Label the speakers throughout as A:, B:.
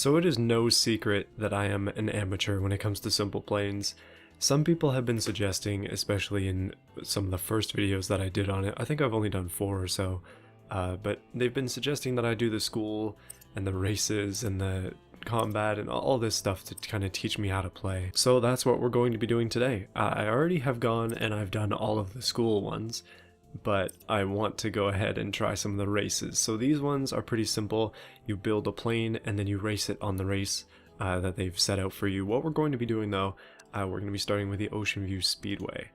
A: So it is no secret that I am an amateur when it comes to simple planes. Some people have been suggesting, especially in some of the first videos that I did on it, I think I've only done 4 or so, but they've been suggesting that I do the school and the races and the combat and all this stuff to kind of teach me how to play. So that's what we're going to be doing today. I already have gone and I've done all of the school ones, but I want to go ahead and try some of the races. So these ones are pretty simple. You build a plane and then you race it on the race that they've set out for you. What we're going to be doing though, we're going to be starting with the Oceanview Speedway.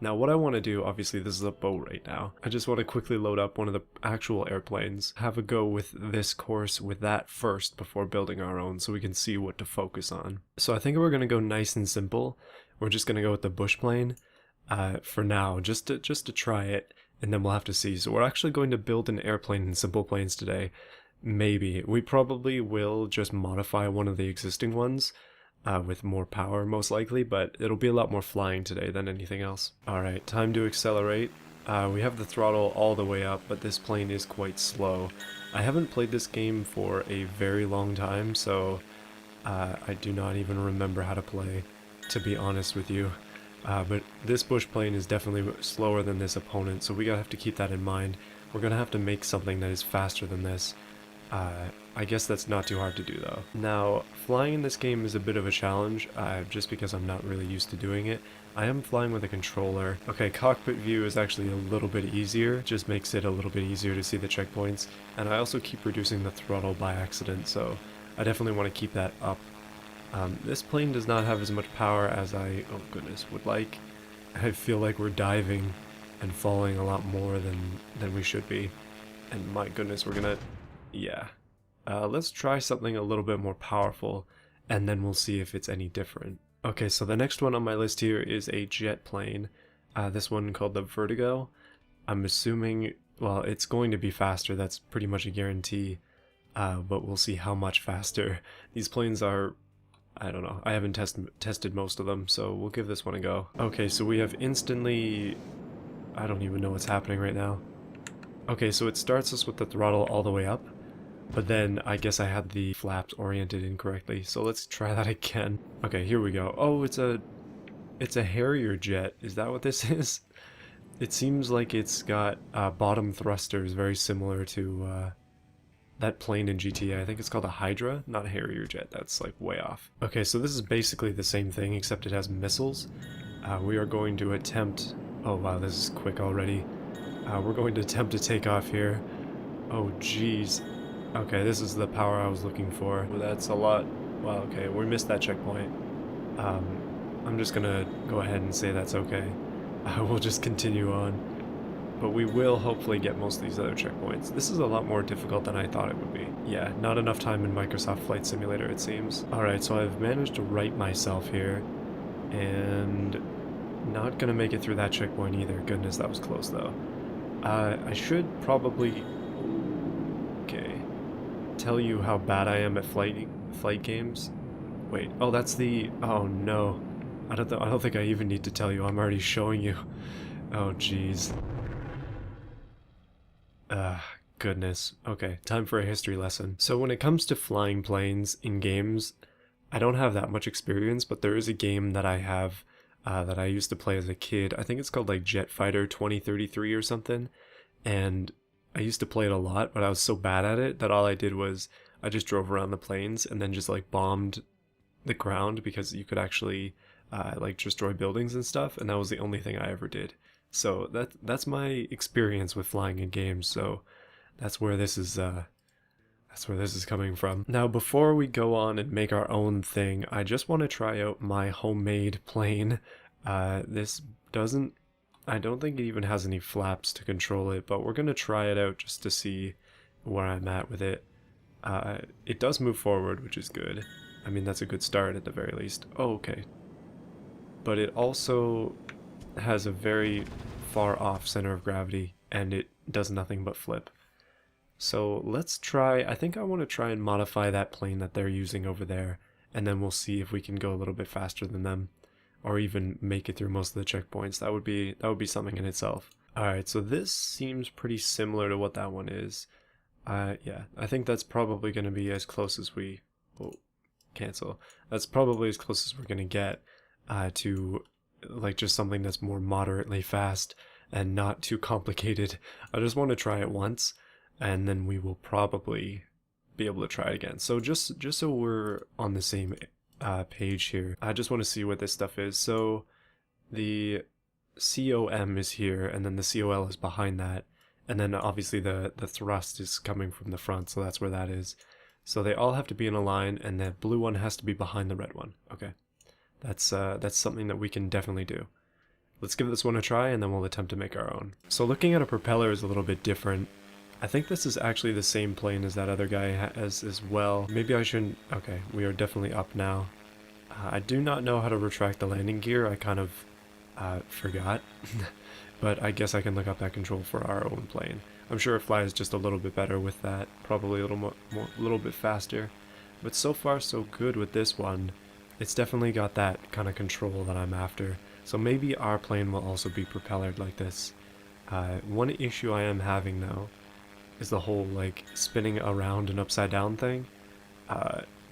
A: Now what I want to do, obviously this is a boat right now, I just want to quickly load up one of the actual airplanes, have a go with this course with that first before building our own so we can see what to focus on. So I think we're going to go nice and simple. We're just going to go with the bush plane for now, just to try it, and then we'll have to see. So we're actually going to build an airplane in Simpleplanes today. Maybe. We probably will just modify one of the existing ones with more power most likely, but it'll be a lot more flying today than anything else. Alright, time to accelerate. We have the throttle all the way up, but this plane is quite slow. I haven't played this game for a very long time, so I do not even remember how to play, to be honest with you. But this bush plane is definitely slower than this opponent, so we gotta have to keep that in mind. We're gonna have to make something that is faster than this. I guess that's not too hard to do though. Now, flying in this game is a bit of a challenge, just because I'm not really used to doing it. I am flying with a controller. Okay, cockpit view is actually a little bit easier, just makes it a little bit easier to see the checkpoints. And I also keep reducing the throttle by accident, so I definitely want to keep that up. This plane does not have as much power as I, oh goodness, would like. I feel like we're diving and falling a lot more than we should be. And my goodness, we're gonna, yeah. Let's try something a little bit more powerful, and then we'll see if it's any different. Okay, so the next one on my list here is a jet plane. This one called the Vertigo. I'm assuming, well, it's going to be faster, that's pretty much a guarantee. But we'll see how much faster. These planes are, I don't know, I haven't tested most of them, so we'll give this one a go. Okay, so we have instantly, I don't even know what's happening right now. Okay, so it starts us with the throttle all the way up, but then I guess I had the flaps oriented incorrectly, so let's try that again. Okay, here we go. Oh, it's a Harrier jet. Is that what this is? It seems like it's got bottom thrusters very similar to that plane in GTA. I think it's called a Hydra, not a Harrier jet. That's like way off. Okay, so this is basically the same thing except it has missiles. We are going to attempt, oh wow, this is quick already. We're going to attempt to take off here. Oh jeez. Okay, this is the power I was looking for. Well, that's a lot. Wow, okay, we missed that checkpoint. I'm just gonna go ahead and say that's okay. We'll just continue on. But we will hopefully get most of these other checkpoints. This is a lot more difficult than I thought it would be. Yeah, not enough time in Microsoft Flight Simulator, it seems. Alright, so I've managed to right myself here. And not gonna make it through that checkpoint either. Goodness, that was close though. I should probably... Okay. Tell you how bad I am at flight games. Wait, oh that's the... Oh no. I don't think I even need to tell you. I'm already showing you. Oh jeez. Goodness. Okay, time for a history lesson. So when it comes to flying planes in games, I don't have that much experience, but there is a game that I have that I used to play as a kid. I think it's called like Jet Fighter 2033 or something, and I used to play it a lot, but I was so bad at it that all I did was I just drove around the planes and then just like bombed the ground because you could actually like destroy buildings and stuff, and that was the only thing I ever did. So that's my experience with flying in games. So that's where this is coming from. Now, before we go on and make our own thing, I just want to try out my homemade plane. This doesn't, I don't think it even has any flaps to control it, but we're gonna try it out just to see where I'm at with it. It does move forward, which is good. I mean, that's a good start at the very least. Oh, okay. But it also has a very far off center of gravity, and it does nothing but flip. So let's try, I think I want to try and modify that plane that they're using over there, and then we'll see if we can go a little bit faster than them, or even make it through most of the checkpoints. That would be something in itself. Alright, so this seems pretty similar to what that one is. Yeah, I think that's probably going to be as close as we Oh, cancel. That's probably as close as we're gonna get to like just something that's more moderately fast and not too complicated. I just want to try it once, and then we will probably be able to try it again. So just so we're on the same page here, I just want to see what this stuff is. So the COM is here, and then the COL is behind that, and then obviously the thrust is coming from the front, so that's where that is. So they all have to be in a line, and the blue one has to be behind the red one. Okay, that's something that we can definitely do. Let's give this one a try, and then we'll attempt to make our own. So looking at a propeller is a little bit different. I think this is actually the same plane as that other guy has as well. Maybe I shouldn't... Okay, we are definitely up now. I do not know how to retract the landing gear. I kind of forgot. But I guess I can look up that control for our own plane. I'm sure it flies just a little bit better with that. Probably a little bit faster. But so far so good with this one. It's definitely got that kind of control that I'm after. So maybe our plane will also be propellered like this. One issue I am having though is the whole like spinning around and upside down thing.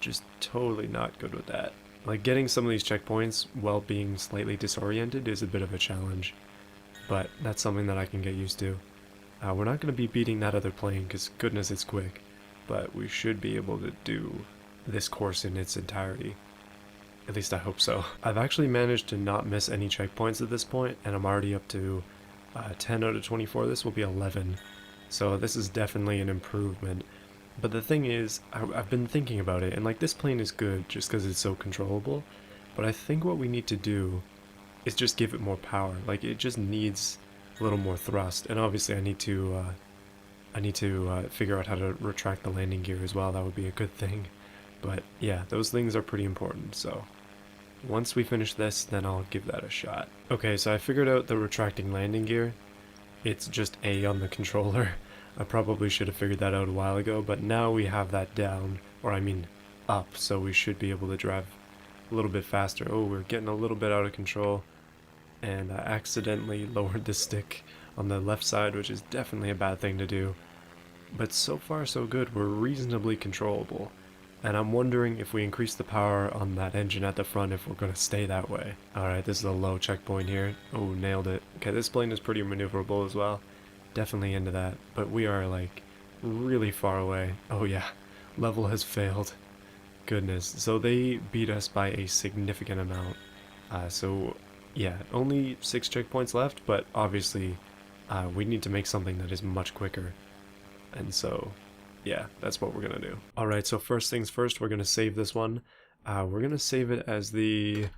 A: Just totally not good with that. Like getting some of these checkpoints while being slightly disoriented is a bit of a challenge, but that's something that I can get used to. We're not going to be beating that other plane because goodness it's quick, but we should be able to do this course in its entirety. At least I hope so. I've actually managed to not miss any checkpoints at this point, and I'm already up to 10 out of 24. This will be 11. So this is definitely an improvement. But the thing is, I've been thinking about it, and like this plane is good just because it's so controllable, but I think what we need to do is just give it more power. Like it just needs a little more thrust, and obviously I need to figure out how to retract the landing gear as well. That would be a good thing. But yeah, those things are pretty important, so once we finish this, then I'll give that a shot. Okay, so I figured out the retracting landing gear. It's just A on the controller. I probably should have figured that out a while ago, but now we have that down, or I mean up, so we should be able to drive a little bit faster. Oh, we're getting a little bit out of control, and I accidentally lowered the stick on the left side, which is definitely a bad thing to do. But so far so good, we're reasonably controllable. And I'm wondering if we increase the power on that engine at the front, if we're going to stay that way. Alright, this is a low checkpoint here. Oh, nailed it. Okay, this plane is pretty maneuverable as well. Definitely into that. But we are, like, really far away. Oh yeah, level has failed. Goodness. So they beat us by a significant amount. So, yeah, only 6 checkpoints left, but obviously we need to make something that is much quicker. And so... yeah, that's what we're gonna do. Alright, so first things first, we're gonna save this one. We're gonna save it as the,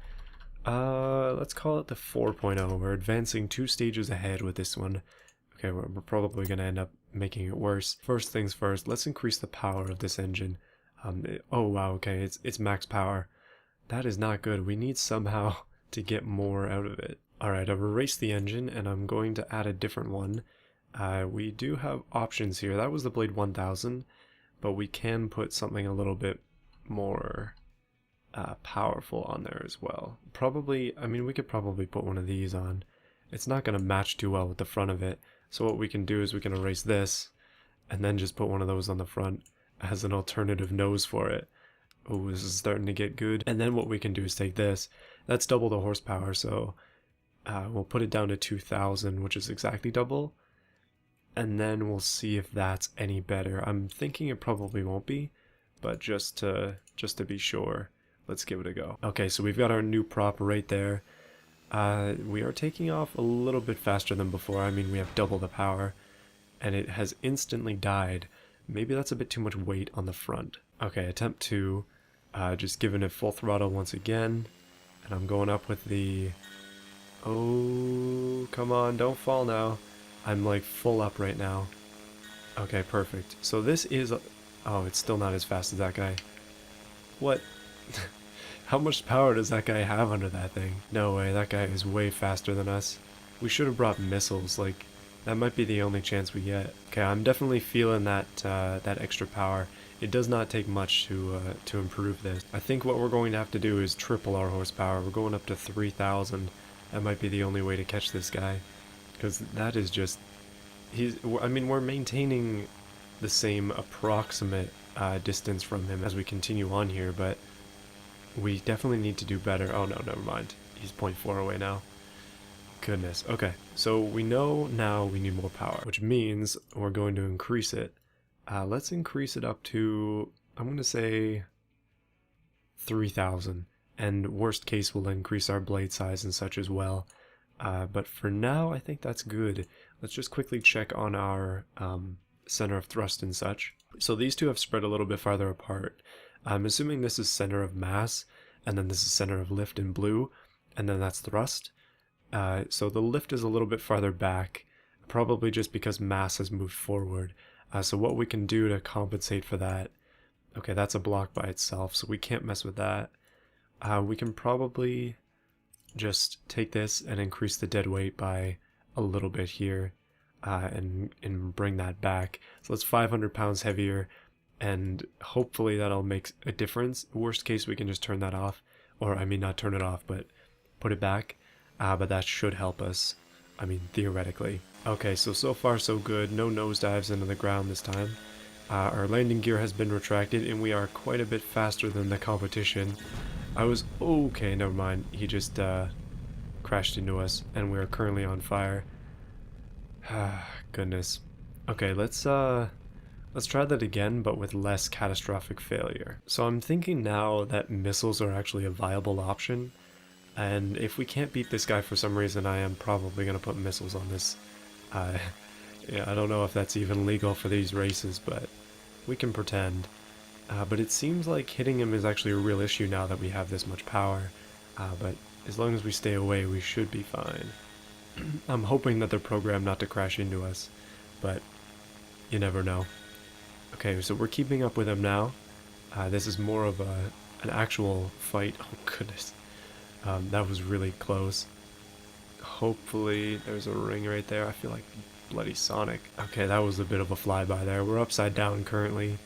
A: let's call it the 4.0. We're advancing 2 stages ahead with this one. Okay, we're probably gonna end up making it worse. First things first, let's increase the power of this engine. Oh wow, okay, it's max power. That is not good. We need somehow to get more out of it. Alright, I've erased the engine, and I'm going to add a different one. We do have options here. That was the Blade 1000, but we can put something a little bit more powerful on there as well. Probably, I mean, we could probably put one of these on. It's not going to match too well with the front of it, so what we can do is we can erase this, and then just put one of those on the front as an alternative nose for it. Oh, this is starting to get good. And then what we can do is take this. That's double the horsepower, so we'll put it down to 2000, which is exactly double. And then we'll see if that's any better. I'm thinking it probably won't be, but just to be sure, let's give it a go. Okay, so we've got our new prop right there. We are taking off a little bit faster than before. I mean, we have double the power, and it has instantly died. Maybe that's a bit too much weight on the front. Okay, attempt 2. Just giving it full throttle once again, and I'm going up with the... oh, come on, don't fall now. I'm like full up right now. Okay, perfect. So this is... oh, it's still not as fast as that guy. What? How much power does that guy have under that thing? No way, that guy is way faster than us. We should have brought missiles, like, that might be the only chance we get. Okay, I'm definitely feeling that that extra power. It does not take much to improve this. I think what we're going to have to do is triple our horsepower. We're going up to 3,000. That might be the only way to catch this guy. Because that is just, I mean, we're maintaining the same approximate distance from him as we continue on here, but we definitely need to do better. Oh no, never mind. He's 0.4 away now. Goodness. Okay, so we know now we need more power, which means we're going to increase it. Let's increase it up to, I'm going to say 3,000. And worst case, we'll increase our blade size and such as well. But for now, I think that's good. Let's just quickly check on our center of thrust and such. So these two have spread a little bit farther apart. I'm assuming this is center of mass, and then this is center of lift in blue, and then that's thrust. So the lift is a little bit farther back, probably just because mass has moved forward. So what we can do to compensate for that, okay, that's a block by itself, so we can't mess with that. We can probably just take this and increase the dead weight by a little bit here, and bring that back. So it's 500 pounds heavier, and hopefully that'll make a difference. Worst case, we can just turn that off, or I mean not turn it off, but put it back. But that should help us, I mean theoretically. Okay, so far so good. No nosedives into the ground this time. Our landing gear has been retracted, and we are quite a bit faster than the competition. Okay, never mind. He just crashed into us, and we are currently on fire. Goodness. Okay, let's try that again, but with less catastrophic failure. So I'm thinking now that missiles are actually a viable option, and if we can't beat this guy for some reason, I am probably going to put missiles on this. Yeah, I don't know if that's even legal for these races, but we can pretend. But it seems like hitting him is actually a real issue now that we have this much power. But as long as we stay away, we should be fine. I'm hoping that they're programmed not to crash into us, but you never know. Okay, so we're keeping up with him now. This is more of an actual fight. Oh goodness, that was really close. Hopefully there's a ring right there. I feel like bloody Sonic. Okay, that was a bit of a flyby there. We're upside down currently.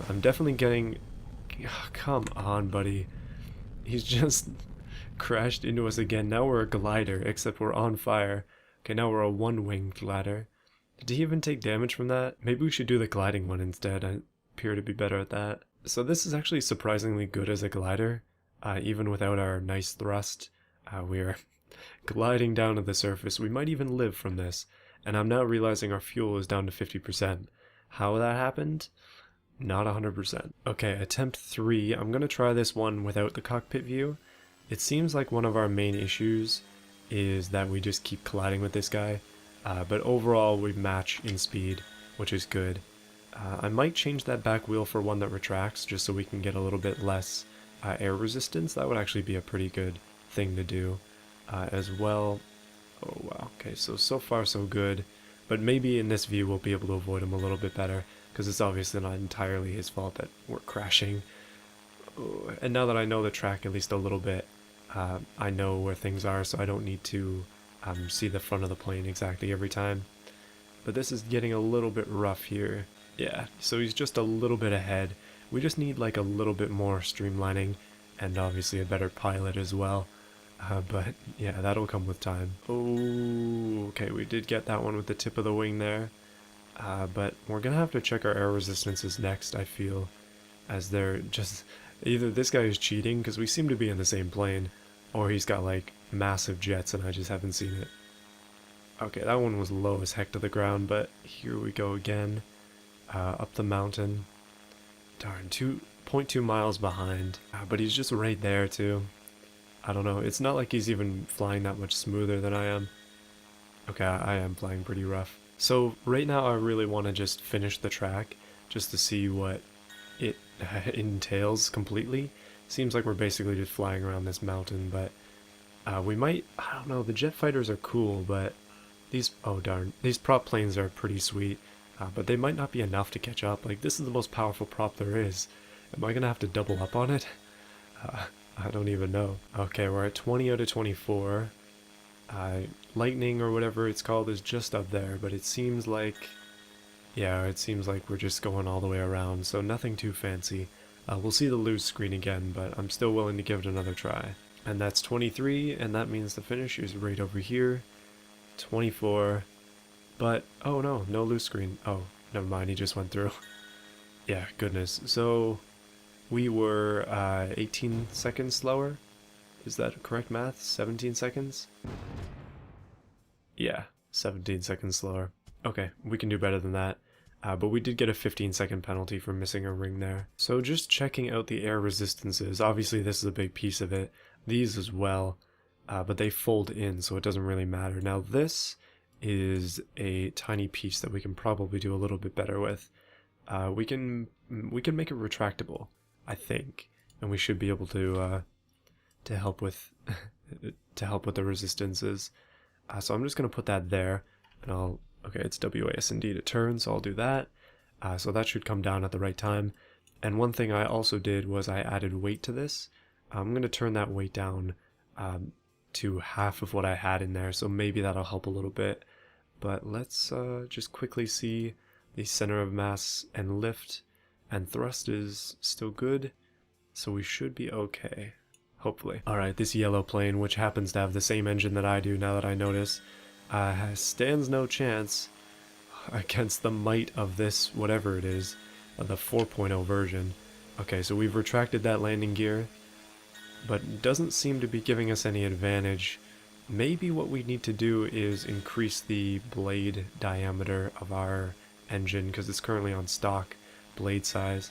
A: I'm definitely getting... Come on, buddy. He's just crashed into us again. Now we're a glider, except we're on fire. Okay, now we're a one-winged glider. Did he even take damage from that? Maybe we should do the gliding one instead. I appear to be better at that. So this is actually surprisingly good as a glider. Even without our nice thrust, we're gliding down to the surface. We might even live from this. And I'm now realizing our fuel is down to 50%. How that happened? Not 100%. Okay, attempt 3. I'm going to try this one without the cockpit view. It seems like one of our main issues is that we just keep colliding with this guy. But overall, we match in speed, which is good. I might change that back wheel for one that retracts, just so we can get a little bit less air resistance. That would actually be a pretty good thing to do as well. Oh wow, okay, so far so good. But maybe in this view we'll be able to avoid him a little bit better, because it's obviously not entirely his fault that we're crashing. Oh, and now that I know the track at least a little bit, I know where things are, so I don't need to see the front of the plane exactly every time. But this is getting a little bit rough here. Yeah, so he's just a little bit ahead. We just need like a little bit more streamlining, and obviously a better pilot as well. But yeah, that'll come with time. Oh, okay, we did get that one with the tip of the wing there. But we're gonna have to check our air resistances next, I feel, as they're just... Either this guy is cheating, because we seem to be in the same plane, or he's got like massive jets and I just haven't seen it. Okay, that one was low as heck to the ground, but here we go again. Up the mountain. Darn, 2.2 miles behind. But he's just right there too. I don't know, it's not like he's even flying that much smoother than I am. Okay, I am flying pretty rough. So right now I really want to just finish the track, just to see what it entails completely. Seems like we're basically just flying around this mountain, but we might, I don't know, the jet fighters are cool, but these, oh darn, these prop planes are pretty sweet, but they might not be enough to catch up. Like, this is the most powerful prop there is. Am I gonna have to double up on it? I don't even know. Okay, we're at 20 out of 24. Lightning or whatever it's called is just up there, but it seems like... Yeah, it seems like we're just going all the way around, so nothing too fancy. We'll see the lose screen again, but I'm still willing to give it another try. And that's 23, and that means the finish is right over here. 24. But, oh no, no lose screen. Oh, never mind, he just went through. Yeah, goodness. So we were 18 seconds slower. Is that correct math? 17 seconds? Yeah, 17 seconds slower. Okay, we can do better than that. But we did get a 15-second penalty for missing a ring there. So just checking out the air resistances. Obviously this is a big piece of it. These as well. But they fold in, so it doesn't really matter. Now this is a tiny piece that we can probably do a little bit better with. We can make it retractable, I think, and we should be able to help with to help with the resistances. So I'm just gonna put that there, and okay, it's WASD to turn, so I'll do that. So that should come down at the right time. And one thing I also did was I added weight to this. I'm gonna turn that weight down to half of what I had in there, so maybe that'll help a little bit. But let's just quickly see. The center of mass and lift and thrust is still good, so we should be okay, hopefully. Alright, this yellow plane, which happens to have the same engine that I do now that I notice, stands no chance against the might of this, whatever it is, the 4.0 version. Okay, so we've retracted that landing gear, but doesn't seem to be giving us any advantage. Maybe what we need to do is increase the blade diameter of our engine, because it's currently on stock blade size.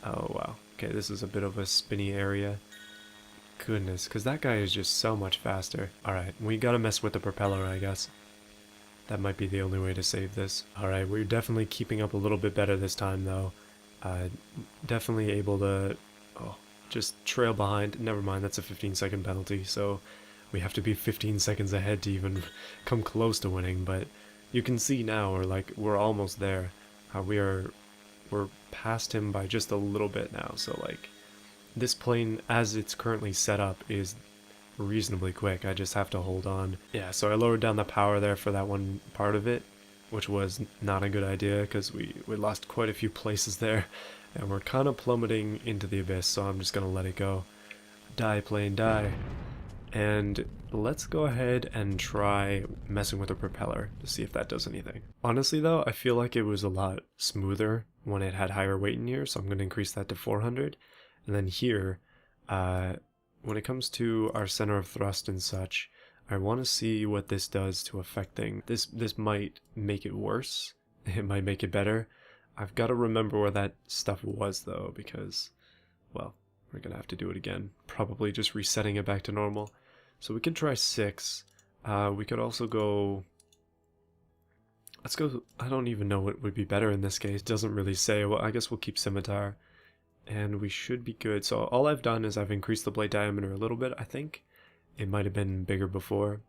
A: Oh wow, okay, this is a bit of a spinny area. Goodness, because that guy is just so much faster. Alright, we gotta mess with the propeller, I guess. That might be the only way to save this. Alright, we're definitely keeping up a little bit better this time though. Definitely able to just trail behind. Never mind, that's a 15-second penalty, so we have to be 15 seconds ahead to even come close to winning, but you can see now we're almost there. We're past him by just a little bit now, so like this plane as it's currently set up is reasonably quick. I just have to hold on. Yeah, so I lowered down the power there for that one part of it, which was not a good idea because we lost quite a few places there, and we're kind of plummeting into the abyss, so I'm just gonna let it go. Die, plane, die. And let's go ahead and try messing with the propeller to see if that does anything. Honestly though, I feel like it was a lot smoother when it had higher weight in here, so I'm going to increase that to 400. And then here, when it comes to our center of thrust and such, I want to see what this does to affect things. This might make it worse, it might make it better. I've got to remember where that stuff was though, because, well, we're going to have to do it again. Probably just resetting it back to normal. So we could try 6. We could also go... Let's go... I don't even know what would be better in this case. It doesn't really say. Well, I guess we'll keep scimitar. And we should be good. So all I've done is I've increased the blade diameter a little bit, I think. It might have been bigger before.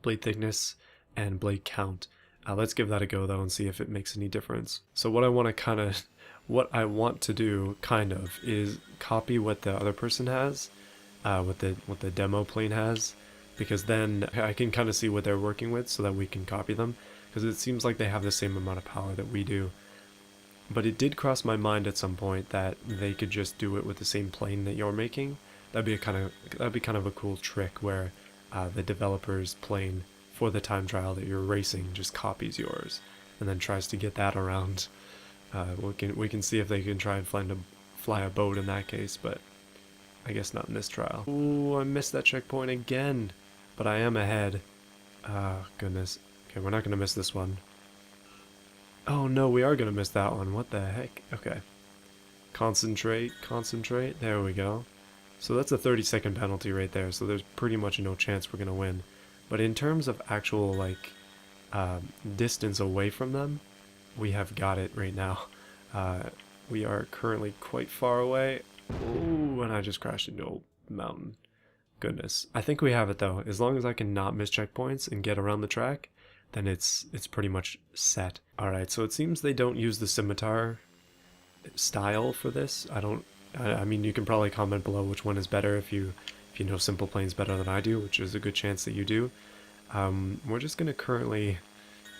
A: Blade thickness and blade count. Let's give that a go though and see if it makes any difference. So what I want to do, kind of, is copy what the other person has, what the demo plane has, because then I can kind of see what they're working with so that we can copy them, because it seems like they have the same amount of power that we do. But it did cross my mind at some point that they could just do it with the same plane that you're making. That'd be kind of a cool trick where the developer's plane for the time trial that you're racing just copies yours and then tries to get that around. We can see if they can try and fly a boat in that case, but I guess not in this trial. Ooh, I missed that checkpoint again, but I am ahead. Oh, goodness. Okay, we're not going to miss this one. Oh no, we are going to miss that one. What the heck? Okay. Concentrate, concentrate. There we go. So that's a 30-second penalty right there, so there's pretty much no chance we're going to win. But in terms of actual, like, distance away from them, we have got it right now. We are currently quite far away. Ooh, and I just crashed into a mountain. Goodness. I think we have it though. As long as I can not miss checkpoints and get around the track, then it's pretty much set. Alright, so it seems they don't use the scimitar style for this. I mean, you can probably comment below which one is better if you know Simpleplanes better than I do, which is a good chance that you do. We're just going to currently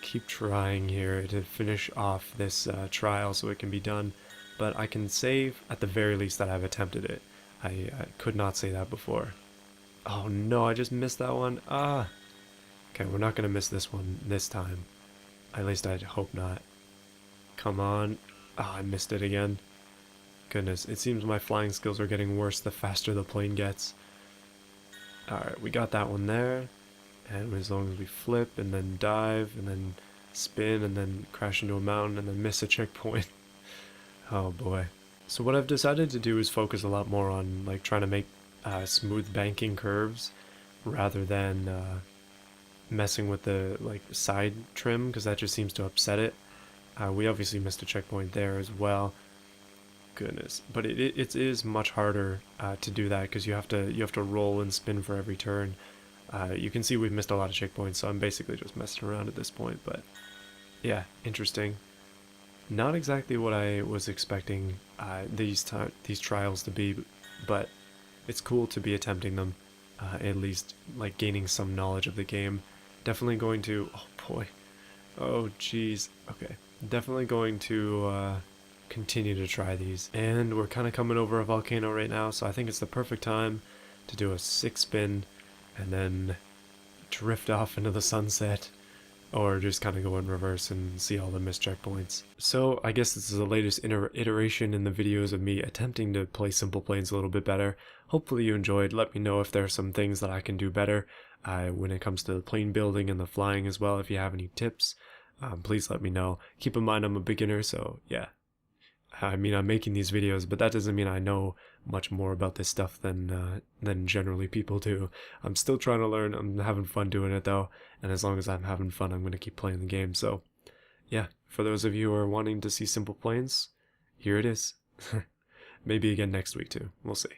A: keep trying here to finish off this trial so it can be done, but I can say at the very least that I've attempted it. I could not say that before. Oh no, I just missed that one. Ah! Okay, we're not going to miss this one this time. At least I hope not. Come on. Ah, I missed it again. Goodness, it seems my flying skills are getting worse the faster the plane gets. Alright, we got that one there. And as long as we flip and then dive and then spin and then crash into a mountain and then miss a checkpoint. Oh boy. So what I've decided to do is focus a lot more on like trying to make smooth banking curves rather than messing with the like side trim, because that just seems to upset it. We obviously missed a checkpoint there as well. Goodness, but it is much harder to do that because you have to roll and spin for every turn. You can see we've missed a lot of checkpoints, so I'm basically just messing around at this point. But yeah, interesting. Not exactly what I was expecting these trials to be, but it's cool to be attempting them. At least like gaining some knowledge of the game. Definitely going to. Oh boy. Oh jeez. Okay. Definitely going to continue to try these. And we're kind of coming over a volcano right now, so I think it's the perfect time to do a 6 spin and then drift off into the sunset, or just kind of go in reverse and see all the missed checkpoints. So I guess this is the latest iteration in the videos of me attempting to play Simple Planes a little bit better. Hopefully you enjoyed. Let me know if there are some things that I can do better when it comes to the plane building and the flying as well. If you have any tips, please let me know. Keep in mind I'm a beginner, so yeah. I mean, I'm making these videos, but that doesn't mean I know much more about this stuff than generally people do. I'm still trying to learn. I'm having fun doing it though, and as long as I'm having fun, I'm gonna keep playing the game. So, yeah, for those of you who are wanting to see Simple Planes, here it is. Maybe again next week too. We'll see.